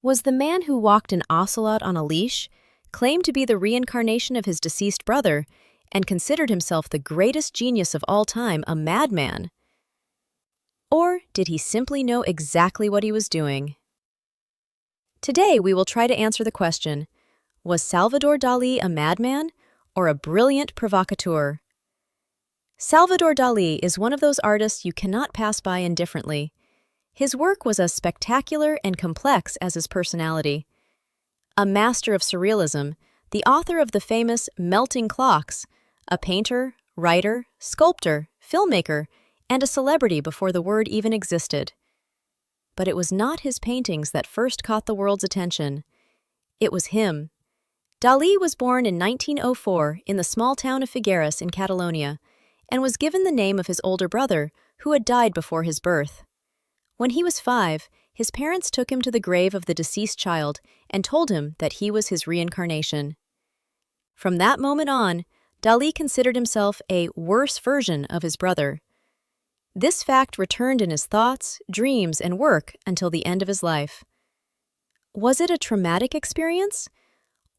Was the man who walked an ocelot on a leash, claimed to be the reincarnation of his deceased brother, and considered himself the greatest genius of all time a madman? Or did he simply know exactly what he was doing? Today we will try to answer the question, was Salvador Dalí a madman or a brilliant provocateur? Salvador Dalí is one of those artists you cannot pass by indifferently. His work was as spectacular and complex as his personality. A master of surrealism, the author of the famous Melting Clocks, a painter, writer, sculptor, filmmaker, and a celebrity before the word even existed. But it was not his paintings that first caught the world's attention. It was him. Dalí was born in 1904 in the small town of Figueres in Catalonia, and was given the name of his older brother, who had died before his birth. When he was 5, his parents took him to the grave of the deceased child and told him that he was his reincarnation. From that moment on, Dalí considered himself a worse version of his brother. This fact returned in his thoughts, dreams, and work until the end of his life. Was it a traumatic experience?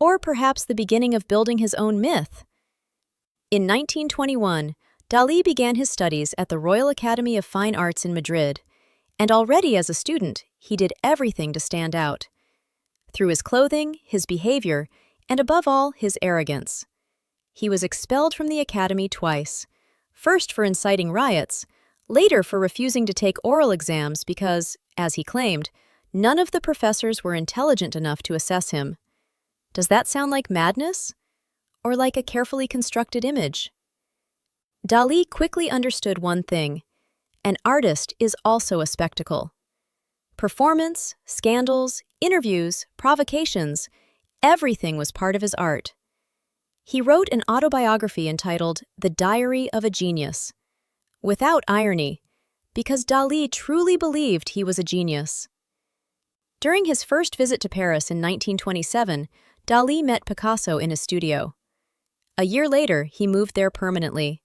Or perhaps the beginning of building his own myth? In 1921, Dalí began his studies at the Royal Academy of Fine Arts in Madrid, and already as a student, he did everything to stand out. Through his clothing, his behavior, and above all, his arrogance. He was expelled from the academy twice, first for inciting riots, later for refusing to take oral exams because, as he claimed, none of the professors were intelligent enough to assess him. Does that sound like madness? Or like a carefully constructed image? Dalí quickly understood one thing: an artist is also a spectacle. Performance, scandals, interviews, provocations, everything was part of his art. He wrote an autobiography entitled The Diary of a Genius, without irony, because Dalí truly believed he was a genius. During his first visit to Paris in 1927, Dalí met Picasso in his studio. A year later, he moved there permanently.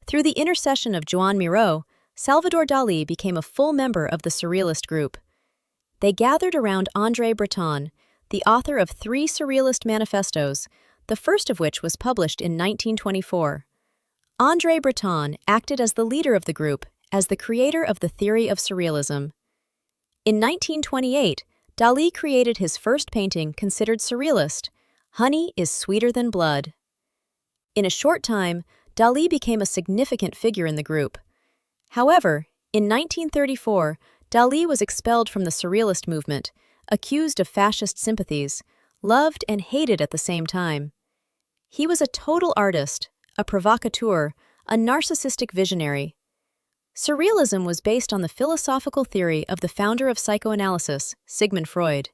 Through the intercession of Joan Miró, Salvador Dalí became a full member of the Surrealist group. They gathered around André Breton, the author of 3 Surrealist manifestos, the first of which was published in 1924. André Breton acted as the leader of the group, as the creator of the theory of Surrealism. In 1928, Dalí created his first painting considered surrealist, Honey is Sweeter Than Blood. In a short time, Dalí became a significant figure in the group. However, in 1934, Dalí was expelled from the Surrealist movement, accused of fascist sympathies, loved and hated at the same time. He was a total artist, a provocateur, a narcissistic visionary. Surrealism was based on the philosophical theory of the founder of psychoanalysis, Sigmund Freud.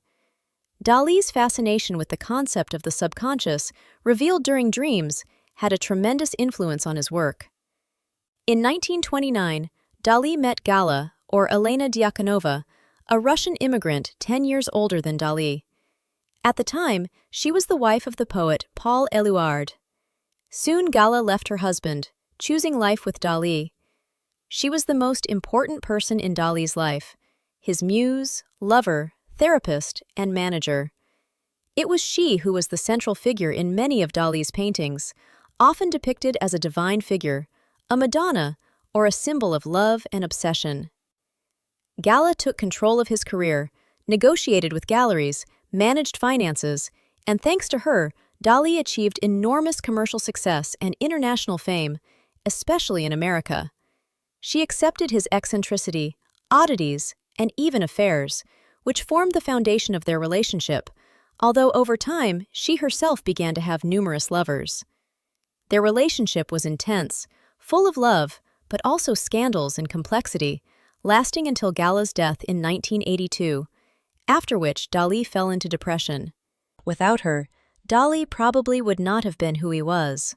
Dalí's fascination with the concept of the subconscious, revealed during dreams, had a tremendous influence on his work. In 1929, Dalí met Gala, or Elena Diakonova, a Russian immigrant 10 years older than Dalí. At the time, she was the wife of the poet Paul Éluard. Soon Gala left her husband, choosing life with Dalí. She was the most important person in Dalí's life, his muse, lover, therapist, and manager. It was she who was the central figure in many of Dalí's paintings, often depicted as a divine figure, a Madonna, or a symbol of love and obsession. Gala took control of his career, negotiated with galleries, managed finances, and thanks to her, Dalí achieved enormous commercial success and international fame, especially in America. She accepted his eccentricity, oddities, and even affairs, which formed the foundation of their relationship, although over time she herself began to have numerous lovers. Their relationship was intense, full of love, but also scandals and complexity, lasting until Gala's death in 1982, after which Dalí fell into depression. Without her, Dalí probably would not have been who he was.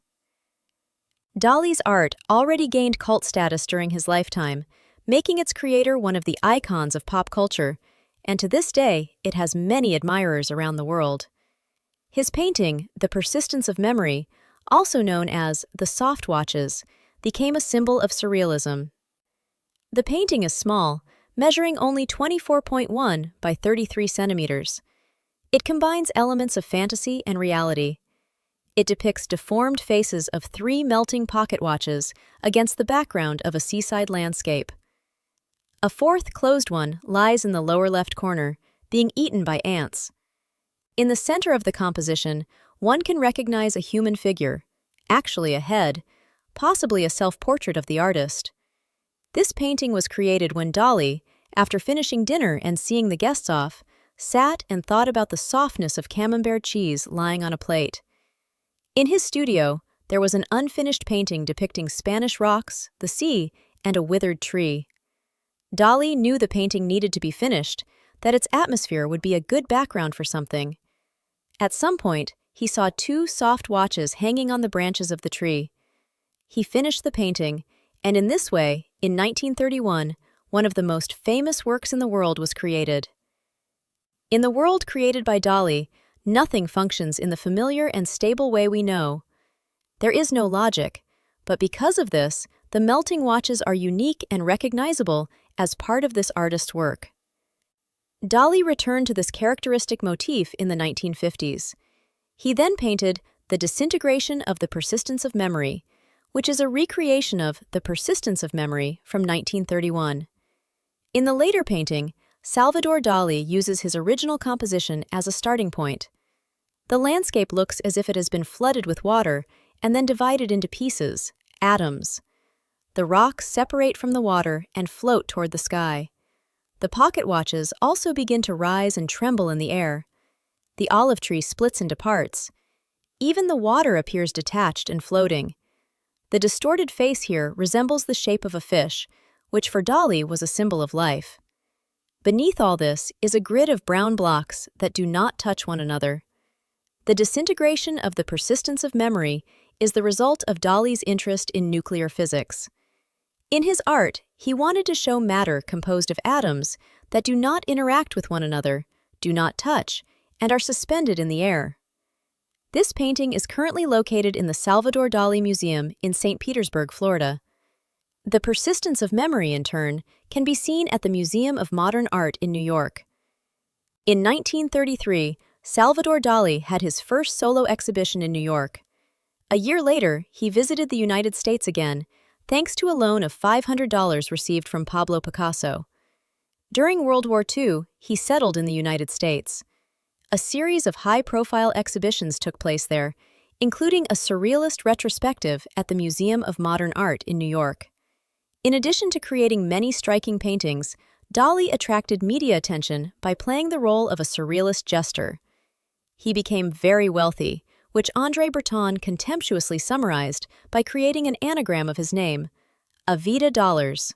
Dalí's art already gained cult status during his lifetime, making its creator one of the icons of pop culture, and to this day, it has many admirers around the world. His painting, The Persistence of Memory, also known as The Soft Watches, became a symbol of surrealism. The painting is small, measuring only 24.1 by 33 centimeters. It combines elements of fantasy and reality. It depicts deformed faces of three melting pocket watches against the background of a seaside landscape. A fourth closed one lies in the lower left corner, being eaten by ants. In the center of the composition, one can recognize a human figure, actually a head, possibly a self-portrait of the artist. This painting was created when Dalí, after finishing dinner and seeing the guests off, sat and thought about the softness of camembert cheese lying on a plate. In his studio, there was an unfinished painting depicting Spanish rocks, the sea, and a withered tree. Dalí knew the painting needed to be finished, that its atmosphere would be a good background for something. At some point, he saw two soft watches hanging on the branches of the tree. He finished the painting, and in this way, in 1931, one of the most famous works in the world was created. In the world created by Dalí, nothing functions in the familiar and stable way we know. There is no logic, but because of this, the melting watches are unique and recognizable as part of this artist's work. Dalí returned to this characteristic motif in the 1950s. He then painted The Disintegration of the Persistence of Memory, which is a recreation of The Persistence of Memory from 1931. In the later painting, Salvador Dalí uses his original composition as a starting point. The landscape looks as if it has been flooded with water and then divided into pieces, atoms. The rocks separate from the water and float toward the sky. The pocket watches also begin to rise and tremble in the air. The olive tree splits into parts. Even the water appears detached and floating. The distorted face here resembles the shape of a fish, which for Dalí was a symbol of life. Beneath all this is a grid of brown blocks that do not touch one another. The disintegration of the persistence of memory is the result of Dalí's interest in nuclear physics. In his art, he wanted to show matter composed of atoms that do not interact with one another, do not touch, and are suspended in the air. This painting is currently located in the Salvador Dalí Museum in St. Petersburg, Florida. The persistence of memory, in turn, can be seen at the Museum of Modern Art in New York. In 1933, Salvador Dalí had his first solo exhibition in New York. A year later, he visited the United States again, thanks to a loan of $500 received from Pablo Picasso. During World War II, he settled in the United States. A series of high-profile exhibitions took place there, including a surrealist retrospective at the Museum of Modern Art in New York. In addition to creating many striking paintings, Dalí attracted media attention by playing the role of a surrealist jester. He became very wealthy, which André Breton contemptuously summarized by creating an anagram of his name, a vida dollars.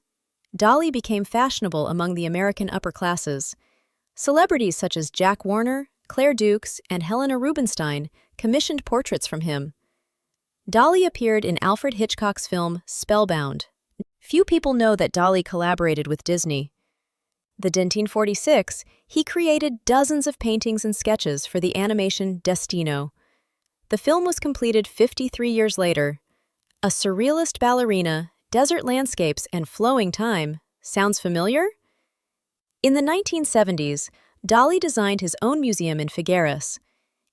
Dalí became fashionable among the American upper classes. Celebrities such as Jack Warner, Claire Dukes, and Helena Rubinstein commissioned portraits from him. Dalí appeared in Alfred Hitchcock's film Spellbound. Few people know that Dalí collaborated with Disney. In 1946, he created dozens of paintings and sketches for the animation Destino. The film was completed 53 years later. A surrealist ballerina, desert landscapes, and flowing time. Sounds familiar? In the 1970s, Dalí designed his own museum in Figueres.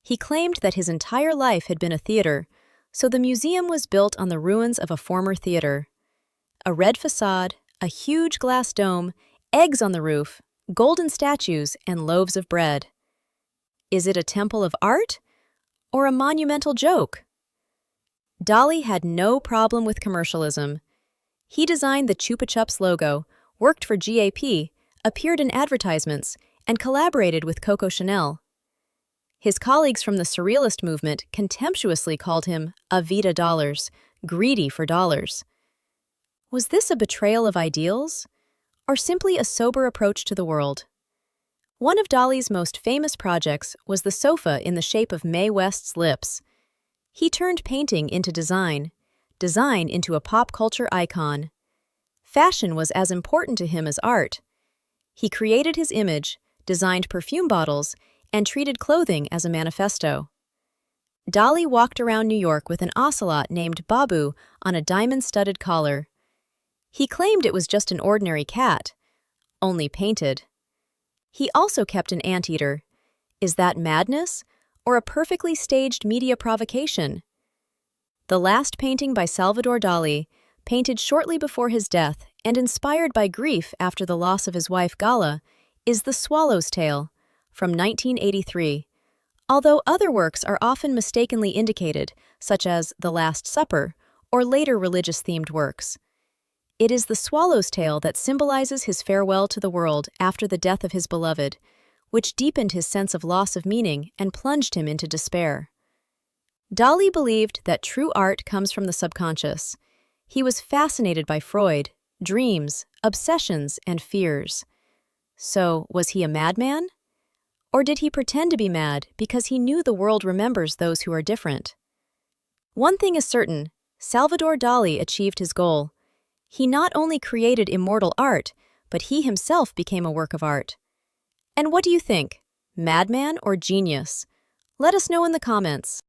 He claimed that his entire life had been a theater, so the museum was built on the ruins of a former theater. A red facade, a huge glass dome, eggs on the roof, golden statues, and loaves of bread. Is it a temple of art? Or a monumental joke? Dalí had no problem with commercialism. He designed the Chupa Chups logo, worked for GAP, appeared in advertisements, and collaborated with Coco Chanel. His colleagues from the Surrealist movement contemptuously called him a vida dollars, greedy for dollars. Was this a betrayal of ideals, or simply a sober approach to the world? One of Dalí's most famous projects was the sofa in the shape of Mae West's lips. He turned painting into design, design into a pop culture icon. Fashion was as important to him as art. He created his image, designed perfume bottles, and treated clothing as a manifesto. Dalí walked around New York with an ocelot named Babu on a diamond-studded collar. He claimed it was just an ordinary cat. only painted. He also kept an anteater. Is that madness, or a perfectly staged media provocation? The last painting by Salvador Dalí, painted shortly before his death and inspired by grief after the loss of his wife Gala, is The Swallow's Tale, from 1983. Although other works are often mistakenly indicated, such as The Last Supper or later religious-themed works. It is the swallow's tail that symbolizes his farewell to the world after the death of his beloved, which deepened his sense of loss of meaning and plunged him into despair. Dalí believed that true art comes from the subconscious. He was fascinated by Freud, dreams, obsessions, and fears. So, was he a madman? Or did he pretend to be mad because he knew the world remembers those who are different? One thing is certain, Salvador Dalí achieved his goal. He not only created immortal art, but he himself became a work of art. And what do you think? Madman or genius? Let us know in the comments.